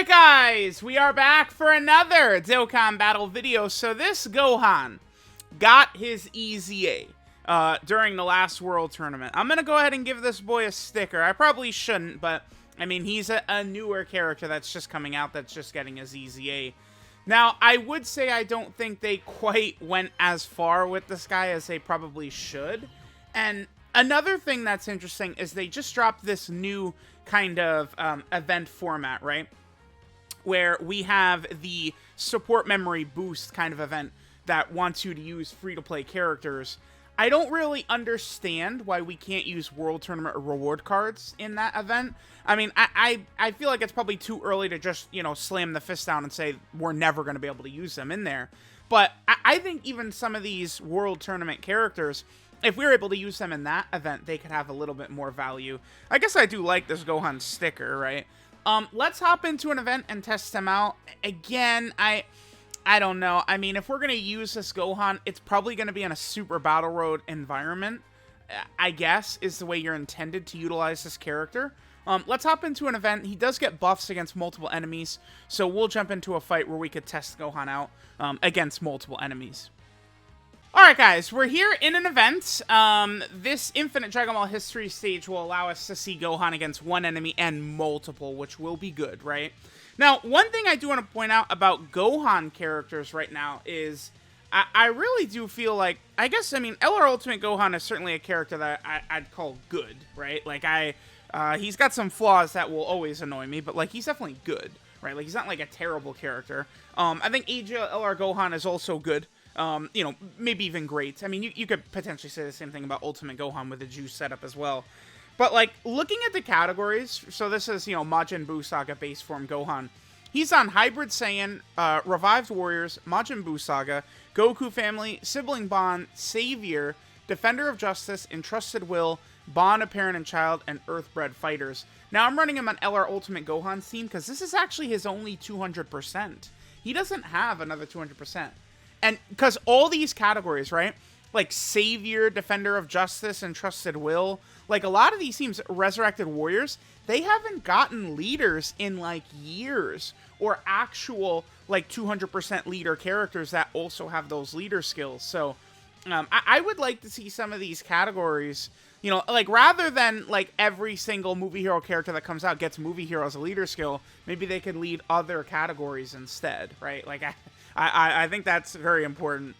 Alright guys, we are back for another Dokkan battle video. So this Gohan got his EZA during the last World Tournament. I'm going to go ahead and give this boy a sticker. I probably shouldn't, but I mean, he's a newer character that's just coming out, that's just getting his EZA. Now, I would say I don't think they quite went as far with this guy as they probably should. And another thing that's interesting is they just dropped this new kind of event format, right? Where we have the support memory boost kind of event that wants you to use free-to-play characters. I don't really understand why we can't use World Tournament reward cards in that event. I mean, I feel like it's probably too early to just, you know, slam the fist down and say we're never going to be able to use them in there. But I think even some of these World Tournament characters, if we were able to use them in that event, they could have a little bit more value. I guess I do like this Gohan sticker, right? Let's hop into an event and test them out. Again, I don't know. I mean, if we're going to use this Gohan, it's probably going to be in a Super Battle Road environment, I guess, is the way you're intended to utilize this character. Let's hop into an event. He does get buffs against multiple enemies, so we'll jump into a fight where we could test Gohan out against multiple enemies. Alright guys, we're here in an event. This Infinite Dragon Ball History stage will allow us to see Gohan against one enemy and multiple, which will be good, right? Now, one thing I do want to point out about Gohan characters right now is I really do feel like, I mean, LR Ultimate Gohan is certainly a character that I'd call good, right? Like, he's got some flaws that will always annoy me, but, like, he's definitely good, right? Like, he's not, like, a terrible character. I think EZA LR Gohan is also good. You know, maybe even great. I mean, you could potentially say the same thing about Ultimate Gohan with the juice setup as well. But, like, looking at the categories, so this is, you know, Majin Buu Saga base form Gohan. He's on Hybrid Saiyan, Revived Warriors, Majin Buu Saga, Goku Family, Sibling Bond, Savior, Defender of Justice, Entrusted Will, Bond of Parent and Child, and Earthbred Fighters. Now, I'm running him on LR Ultimate Gohan's team because this is actually his only 200%. He doesn't have another 200%. And because all these categories, right, like Savior, Defender of Justice, and Trusted Will, like a lot of these teams, Resurrected Warriors, they haven't gotten leaders in like years, or actual like 200% leader characters that also have those leader skills. So I would like to see some of these categories, you know, like rather than like every single movie hero character that comes out gets movie hero as a leader skill, maybe they could lead other categories instead, right? Like I think that's very important.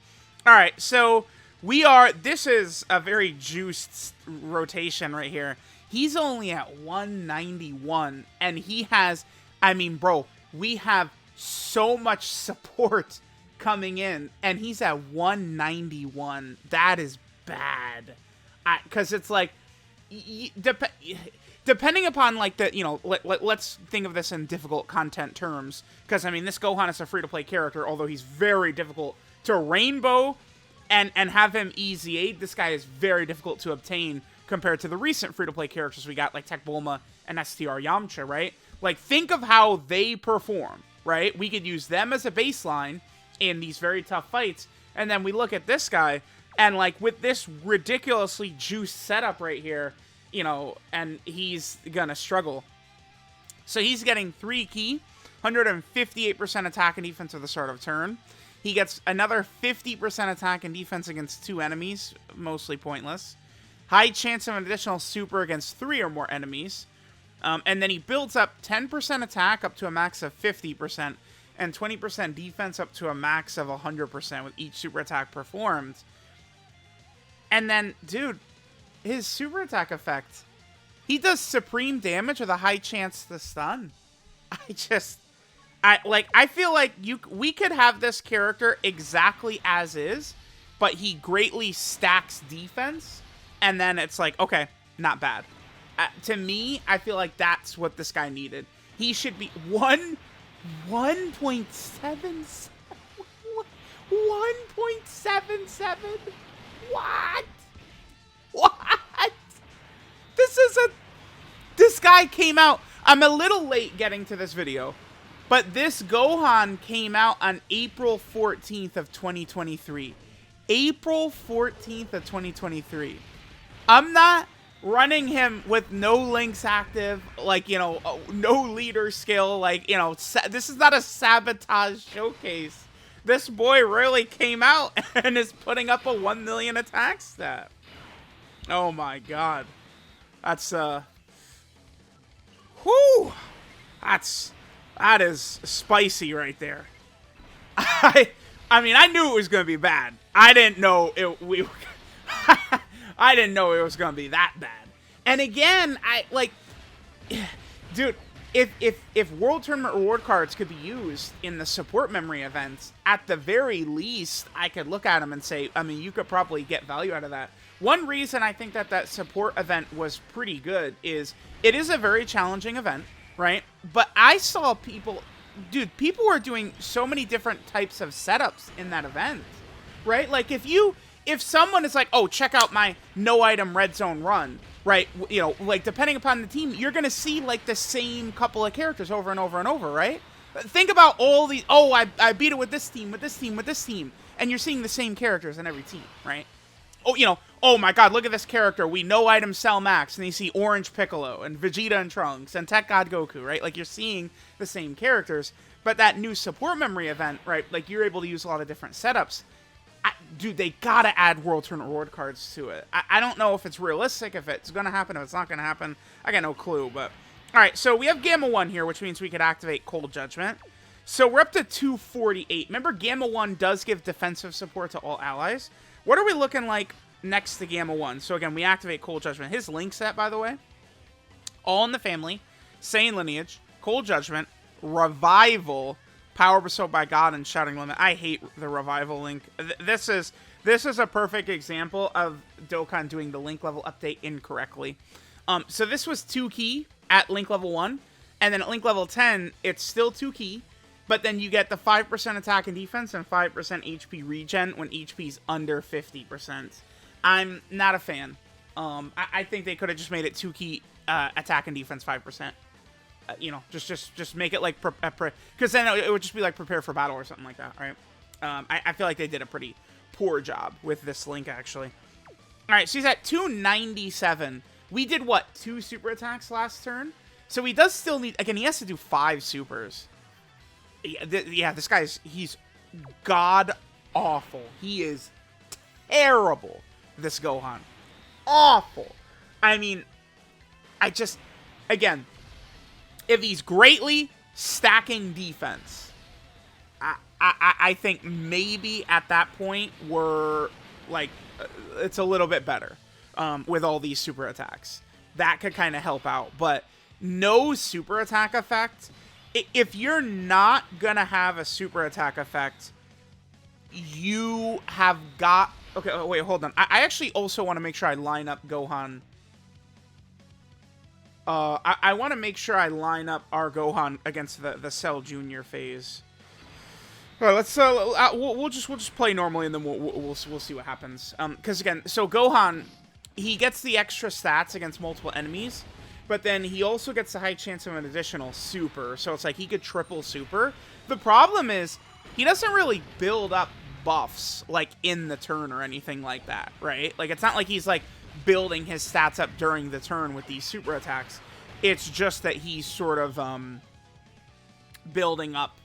All right, so this is a very juiced rotation right here. He's only at 191, and he has, I mean, bro, we have so much support coming in, and he's at 191. That is bad. Because it's like, depending upon, like, the, you know, let's think of this in difficult content terms. Because, I mean, this Gohan is a free-to-play character, although he's very difficult to rainbow and have him EZA. This guy is very difficult to obtain compared to the recent free-to-play characters we got, like Tech Bulma and STR Yamcha, right? Like, think of how they perform, right? We could use them as a baseline in these very tough fights, and then we look at this guy, and, like, with this ridiculously juiced setup right here, you know, and he's gonna struggle. So he's getting 3 ki, 158% attack and defense at the start of turn. He gets another 50% attack and defense against 2 enemies, mostly pointless. High chance of an additional super against 3 or more enemies. And then he builds up 10% attack up to a max of 50%, and 20% defense up to a max of 100% with each super attack performed. And then, dude, his super attack effect, he does supreme damage with a high chance to stun. I feel like we could have this character exactly as is, but he greatly stacks defense, and then it's like, okay, not bad. To me, I feel like that's what this guy needed. He should be 1.77. 1.77. What? What? This guy came out. I'm a little late getting to this video, but this Gohan came out on April 14th of 2023. April 14th of 2023. I'm not running him with no links active, like, you know, no leader skill, like, you know, this is not a sabotage showcase. This boy really came out and is putting up a 1 million attack stat. Oh my god. That's, whew! That is spicy right there. I mean, I knew it was gonna be bad. I didn't know it was gonna be that bad. And again, dude, if World Tournament reward cards could be used in the support memory events, at the very least, I could look at them and say, I mean, you could probably get value out of that. One reason I think that support event was pretty good is it is a very challenging event, right? But I saw people were doing so many different types of setups in that event, right? Like if someone is like, oh, check out my no item red zone run, right? You know, like depending upon the team, you're going to see like the same couple of characters over and over and over, right? Think about all these, oh, I beat it with this team, with this team, with this team. And you're seeing the same characters in every team, right? Oh, you know, oh my god, look at this character. We no item sell max. And you see Orange Piccolo and Vegeta and Trunks and Tech God Goku, right? Like you're seeing the same characters. But that new support memory event, right? Like you're able to use a lot of different setups. Dude, they gotta add World Tournament reward cards to it. I don't know if it's realistic, if it's gonna happen, if it's not gonna happen. I got no clue, but... Alright, so we have Gamma 1 here, which means we could activate Cold Judgment. So we're up to 248. Remember, Gamma 1 does give defensive support to all allies. What are we looking like next to Gamma 1? So again, we activate Cold Judgment. His link set, by the way, All in the Family, Saiyan Lineage, Cold Judgment, Revival, Power Bestowed by God, and Shouting Limit. I hate the Revival link. This is a perfect example of Dokkan doing the link level update incorrectly. So this was 2 key at link level 1, and then at link level 10, it's still 2 key, but then you get the 5% attack and defense and 5% HP regen when HP's under 50%. I'm not a fan. I think they could have just made it 2 key attack and defense 5%. You know, just make it like, because then it would just be like prepare for battle or something like that, right? I feel like they did a pretty poor job with this link, actually. All right, so he's at 297. We did, what, 2 super attacks last turn? So he does still need, again, he has to do 5 supers. Yeah, this guy's, he's god-awful. He is terrible, this Gohan. Awful. I mean, again, if he's greatly stacking defense, I think maybe at that point we're, like, it's a little bit better with all these super attacks. That could kind of help out, but no super attack effect. If you're not going to have a super attack effect, you have got... Okay, oh, wait, hold on. I actually also want to make sure I line up Gohan. I want to make sure I line up our Gohan against the Cell Junior phase. All right, let's we'll just play normally, and then we'll see what happens. Because again, so Gohan, he gets the extra stats against multiple enemies, but then he also gets the high chance of an additional super. So it's like he could triple super. The problem is he doesn't really build up buffs like in the turn or anything like that, right? Like it's not like he's like building his stats up during the turn with these super attacks. It's just that he's sort of building up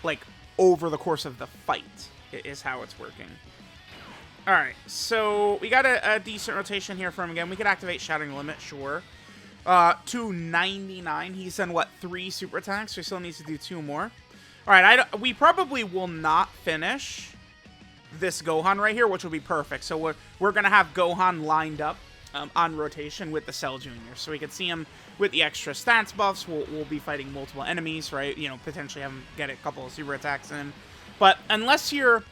like over the course of the fight is how it's working. All right, so we got a decent rotation here from him. Again, we could activate Shouting Limit, sure. 299. He's done what, 3 super attacks, so he still needs to do 2 more. All right, we probably will not finish this Gohan right here, which will be perfect. So we're gonna have Gohan lined up on rotation with the Cell Junior, so we can see him with the extra stats buffs. We'll be fighting multiple enemies, right? You know, potentially have him get a couple of super attacks in. But unless you're,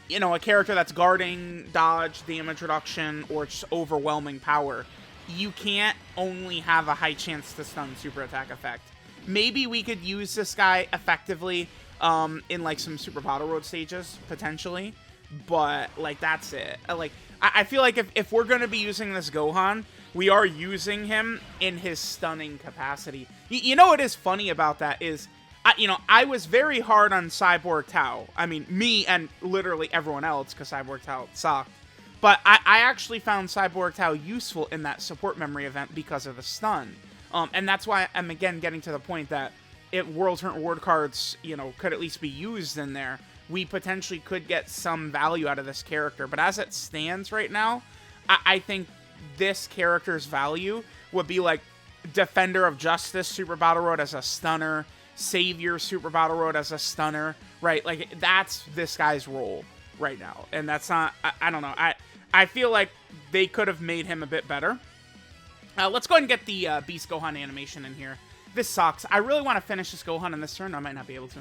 you know, a character that's guarding, dodge, damage reduction, or just overwhelming power, you can't only have a high chance to stun super attack effect. Maybe we could use this guy effectively in like some Super Battle Road stages, potentially. But, like, that's it. Like, I feel like if we're going to be using this Gohan, we are using him in his stunning capacity. You know what is funny about that is, I was very hard on Cyborg Tao. I mean, me and literally everyone else, because Cyborg Tao sucked. But I actually found Cyborg Tao useful in that support memory event because of the stun. And that's why I'm, again, getting to the point that if World Tournament Reward cards, you know, could at least be used in there, we potentially could get some value out of this character. But as it stands right now, I think this character's value would be like Defender of Justice Super Battle Road as a stunner, Savior Super Battle Road as a stunner, right? Like, that's this guy's role right now. And that's not, I don't know. I feel like they could have made him a bit better. Let's go ahead and get the Beast Gohan animation in here. This sucks. I really want to finish this Gohan in this turn. I might not be able to.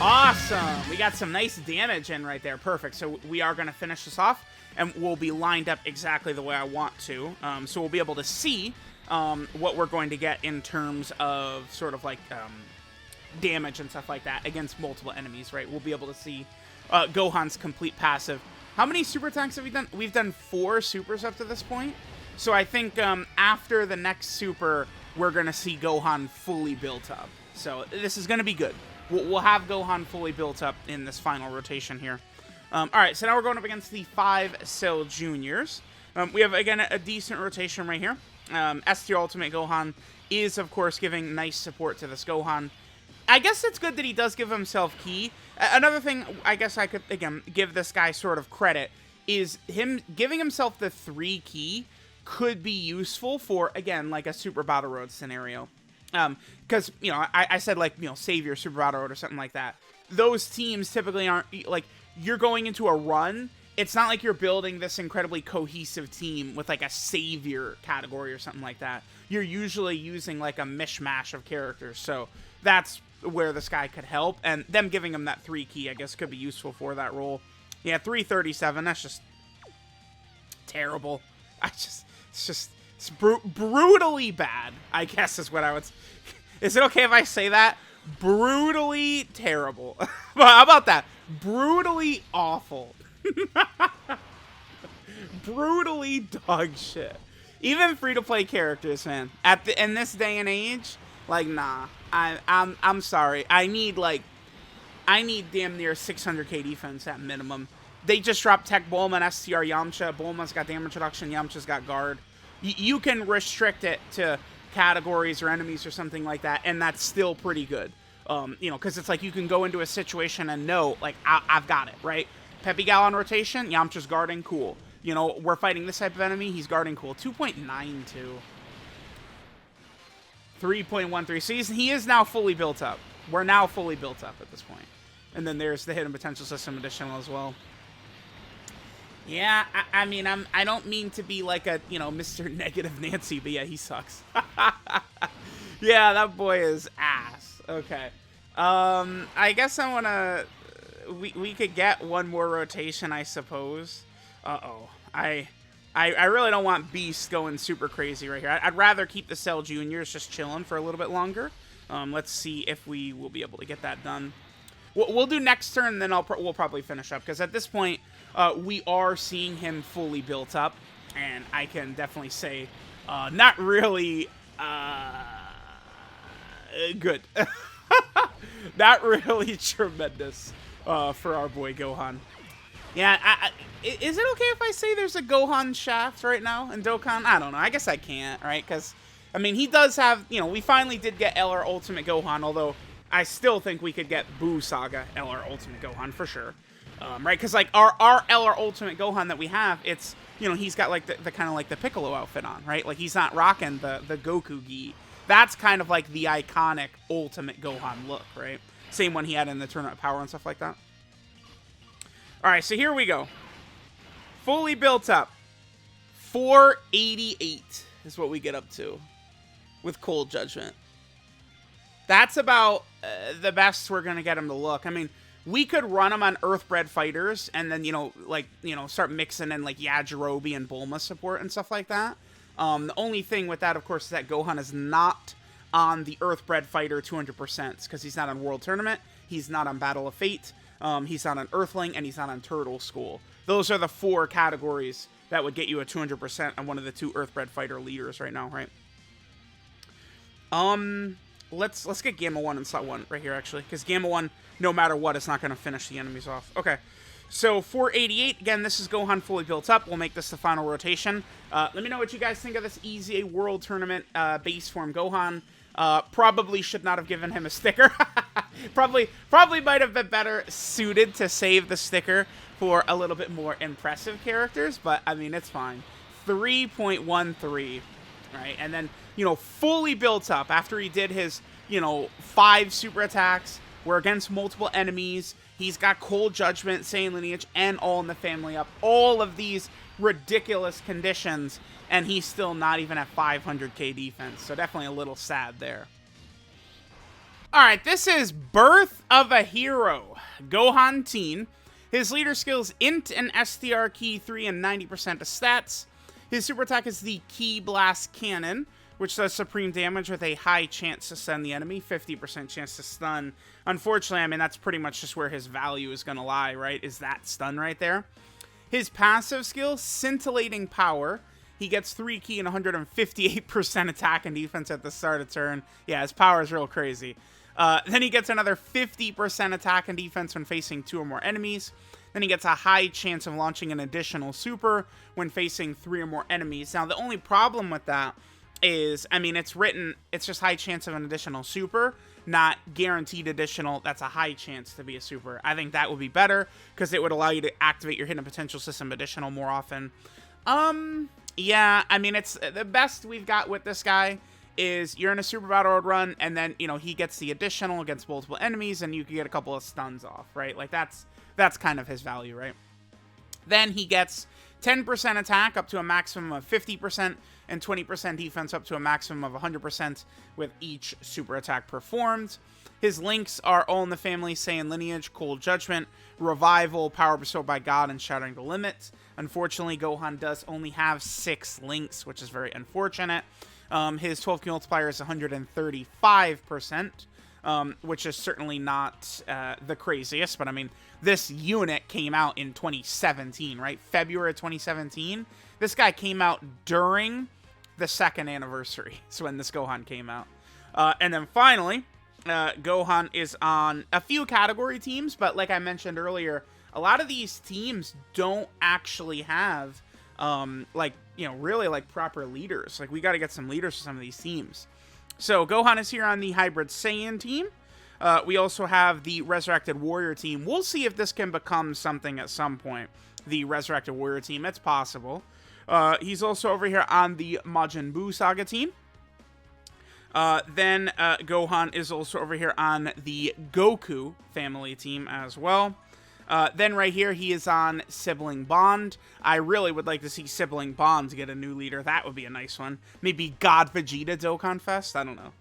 Awesome. We got some nice damage in right there. Perfect. So we are going to finish this off, and we'll be lined up exactly the way I want to. So we'll be able to see what we're going to get in terms of sort of like damage and stuff like that against multiple enemies, right? We'll be able to see Gohan's complete passive. How many super attacks have we done? We've done 4 supers up to this point. So I think after the next super, we're going to see Gohan fully built up. So this is going to be good. We'll have Gohan fully built up in this final rotation here. All right, so now we're going up against the 5 Cell Juniors. We have, again, a decent rotation right here. STR Ultimate Gohan is, of course, giving nice support to this Gohan. I guess it's good that he does give himself Ki. Another thing I guess I could, again, give this guy sort of credit is him giving himself the 3 Ki could be useful for, again, like a Super Battle Road scenario. Because, you know, I said, like, you know, Savior, Super Battle Road, or something like that. Those teams typically aren't, like, you're going into a run. It's not like you're building this incredibly cohesive team with, like, a Savior category or something like that. You're usually using, like, a mishmash of characters. So that's where this guy could help. And them giving him that 3 Ki, I guess, could be useful for that role. Yeah, 337, that's just terrible. It's brutally bad, I guess is what I would... Is it okay if I say that? Brutally terrible. Well, how about that? Brutally awful. Brutally dog shit. Even free-to-play characters, man. In this day and age, like, nah. I'm sorry. I need damn near 600k defense at minimum. They just dropped Tech Bulma and STR Yamcha. Bulma's got damage reduction. Yamcha's got guard. You can restrict it to categories or enemies or something like that, and that's still pretty good. You know, because it's like you can go into a situation and know, like, I've got it, right? Peppy Gal on rotation, Yamcha's guarding, cool. You know, we're fighting this type of enemy, he's guarding, cool. 2.92. 3.13. So he is now fully built up. We're now fully built up at this point. And then there's the Hidden Potential System additional as well. Yeah, I mean, I don't mean to be like a, you know, Mr. Negative Nancy, but yeah, he sucks. Yeah, that boy is ass. Okay. I guess I want to... We could get one more rotation, I suppose. Uh-oh. I really don't want Beast going super crazy right here. I'd rather keep the Cell Juniors just chilling for a little bit longer. Let's see if we will be able to get that done. We'll do next turn, then we'll probably finish up. Because at this point, we are seeing him fully built up. And I can definitely say, not really good. Not really tremendous for our boy Gohan. Yeah, is it okay if I say there's a Gohan shaft right now in Dokkan? I don't know. I guess I can't, right? Because, I mean, he does have, you know, we finally did get LR Ultimate Gohan, although I still think we could get Buu Saga LR Ultimate Gohan for sure. Right? Because, like, our LR Ultimate Gohan that we have, it's, you know, he's got, like, the kind of, like, the Piccolo outfit on, right? Like, he's not rocking the Goku gi. That's kind of, like, the iconic Ultimate Gohan look, right? Same one he had in the Tournament of Power and stuff like that. Alright, so here we go. Fully built up. 488 is what we get up to with Cold Judgment. That's about the best we're going to get him to look. I mean, we could run him on Earthbred fighters and then, start mixing in like Yajirobe and Bulma support and stuff like that. The only thing with that, of course, is that Gohan is not on the Earthbred fighter 200% because he's not on World Tournament, he's not on Battle of Fate, he's not on Earthling, and he's not on Turtle School. Those are the 4 categories that would get you a 200% on one of the 2 Earthbred fighter leaders right now, right? Let's get Gamma 1 in slot 1 right here, actually, because Gamma 1, no matter what, it's not going to finish the enemies off. Okay, so 488, again, this is Gohan fully built up. We'll make this the final rotation. Let me know what you guys think of this EZA World Tournament base form Gohan. Probably should not have given him a sticker. probably might have been better suited to save the sticker for a little bit more impressive characters, but I mean, it's fine. 3.13, right? And then, fully built up after he did his, 5 super attacks. We're against multiple enemies. He's got Cold Judgment, Saiyan Lineage, and All in the Family up. All of these ridiculous conditions, and he's still not even at 500k defense. So definitely a little sad there. Alright, this is Birth of a Hero. Gohan Teen. His leader skills Int and STR Key 3 and 90% of stats. His super attack is the Ki Blast Cannon, which does supreme damage with a high chance to stun the enemy, 50% chance to stun. Unfortunately, I mean, that's pretty much just where his value is going to lie, right? Is that stun right there. His passive skill, Scintillating Power. He gets 3 Ki and 158% attack and defense at the start of turn. Yeah, his power is real crazy. Then he gets another 50% attack and defense when facing 2 or more enemies. Then he gets a high chance of launching an additional super when facing 3 or more enemies. Now, the only problem with that is, I mean, it's just high chance of an additional super, not guaranteed additional. That's a high chance to be a super. I think that would be better because it would allow you to activate your hidden potential system additional more often. Yeah, I mean, it's the best we've got with this guy is you're in a super battle road run, and then, he gets the additional against multiple enemies, and you can get a couple of stuns off, right? Like, that's kind of his value, right? Then he gets 10% attack up to a maximum of 50%, and 20% defense up to a maximum of 100% with each super attack performed. His links are All in the Family, Saiyan Lineage, Cold Judgment, Revival, Power Bestowed by God, and Shattering the Limit. Unfortunately, Gohan does only have 6 links, which is very unfortunate. His 12 key multiplier is 135%, which is certainly not the craziest, but I mean, this unit came out in 2017, right? February 2017. This guy came out during the 2nd anniversary. So when this Gohan came out. And then finally, Gohan is on a few category teams, but like I mentioned earlier, a lot of these teams don't actually have, really like proper leaders. Like, we got to get some leaders for some of these teams. So Gohan is here on the Hybrid Saiyan team. We also have the Resurrected Warrior team. We'll see if this can become something at some point. The Resurrected Warrior team, it's possible. He's also over here on the Majin Buu Saga team. Then Gohan is also over here on the Goku family team as well. Then right here, he is on Sibling Bond. I really would like to see Sibling Bond get a new leader. That would be a nice one. Maybe God Vegeta Dokkan Fest? I don't know.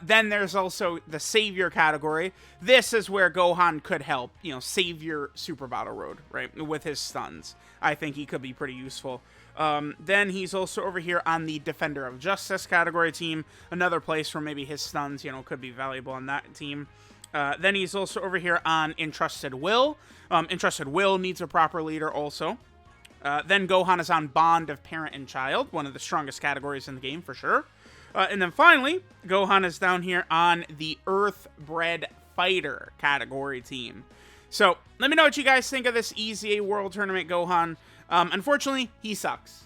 Then there's also the Savior category. This is where Gohan could help, Savior Super Battle Road, right? With his stuns. I think he could be pretty useful. Then he's also over here on the Defender of Justice category team. Another place where maybe his stuns, could be valuable on that team. Then he's also over here on Entrusted Will. Entrusted Will needs a proper leader also. Then Gohan is on Bond of Parent and Child, one of the strongest categories in the game for sure. And then finally, Gohan is down here on the Earthbred Fighter category team. So let me know what you guys think of this EZA World Tournament Gohan. Unfortunately, he sucks.